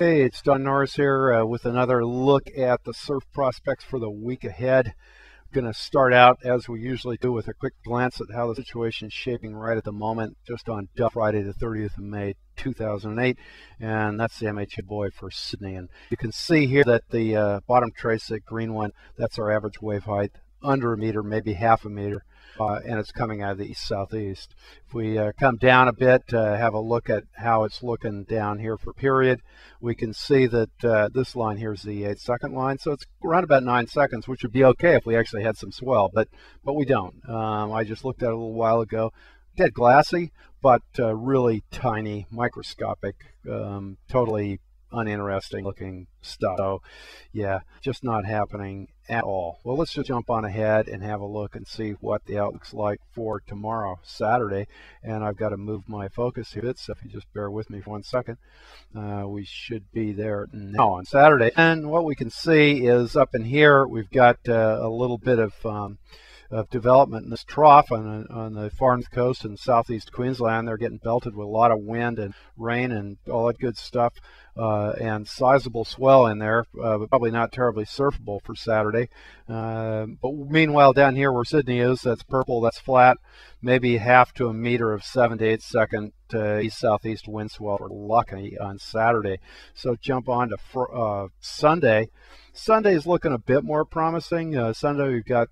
Hey, it's Don Norris here with another look at the surf prospects for the week ahead. Going to start out, as we usually do, with a quick glance at how the situation is shaping right at the moment, just on Friday the 30th of May 2008, and that's the MHA buoy for Sydney. And you can see here that the bottom trace, that green one, that's our average wave height, under a meter, maybe half a meter. And it's coming out of the east-southeast. If we come down a bit, have a look at how it's looking down here for period, we can see that this line here is the 8-second line, so it's around about 9 seconds, which would be okay if we actually had some swell, but we don't. I just looked at it a little while ago. Dead glassy, but really tiny, microscopic, totally uninteresting looking stuff. So yeah, just not happening at all. Well, let's just jump on ahead and have a look and see what the outlook's like for tomorrow, Saturday. And I've got to move my focus here, so if you just bear with me for 1 second, we should be there now on Saturday. And what we can see is up in here we've got a little bit of development in this trough on the far north coast in southeast Queensland. They're getting belted with a lot of wind and rain and all that good stuff, and sizable swell in there, but probably not terribly surfable for Saturday. But meanwhile, down here where Sydney is, that's purple, that's flat, maybe half to a meter of 7 to 8 second east-southeast wind swell for lucky on Saturday. So jump on to Sunday. Sunday's looking a bit more promising. Sunday we've got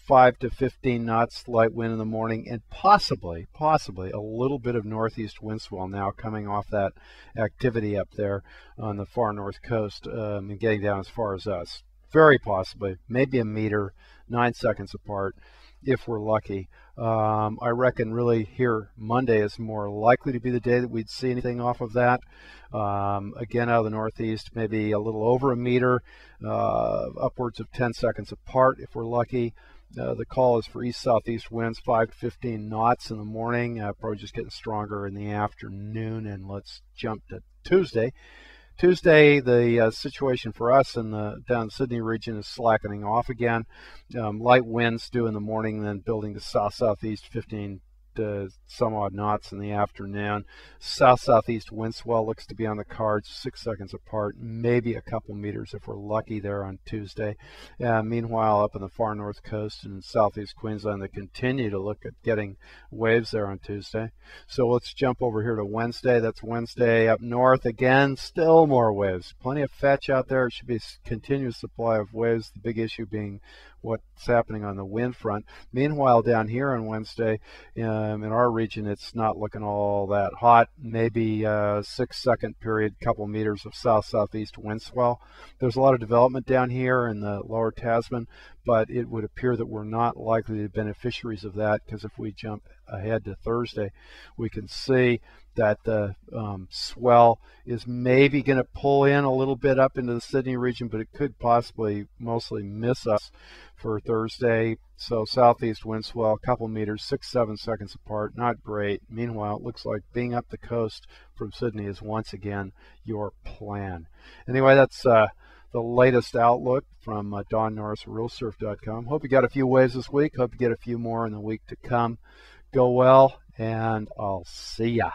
5 to 15 knots light wind in the morning, and possibly a little bit of northeast wind swell now coming off that activity up there on the far north coast, and getting down as far as us. Very possibly, maybe a meter, 9 seconds apart if we're lucky. I reckon really here Monday is more likely to be the day that we'd see anything off of that. Again, out of the northeast, maybe a little over a meter, upwards of 10 seconds apart if we're lucky. The call is for east-southeast winds, 5 to 15 knots in the morning, probably just getting stronger in the afternoon. And let's jump to Tuesday. Tuesday, the situation for us in the down Sydney region is slackening off again. Light winds due in the morning, then building to south-southeast, 15 to some odd knots in the afternoon. South-southeast wind swell looks to be on the cards, 6 seconds apart, maybe a couple meters if we're lucky there on Tuesday. Meanwhile, up in the far north coast and southeast Queensland, they continue to look at getting waves there on Tuesday. So let's jump over here to Wednesday. That's Wednesday up north. Again, still more waves. Plenty of fetch out there. It should be a continuous supply of waves, the big issue being what's happening on the wind front. Meanwhile, down here on Wednesday, in our region, it's not looking all that hot. Maybe 6 second period, couple meters of south-southeast wind swell. There's a lot of development down here in the lower Tasman, but it would appear that we're not likely to be beneficiaries of that, because if we jump ahead to Thursday, we can see that the swell is maybe going to pull in a little bit up into the Sydney region, but it could possibly mostly miss us for Thursday. So southeast wind swell, a couple meters, 6-7 seconds apart, not great. Meanwhile, it looks like being up the coast from Sydney is once again your plan. Anyway, that's the latest outlook from DonNorrisRealsurf.com. Hope you got a few waves this week. Hope you get a few more in the week to come. Go well, and I'll see ya.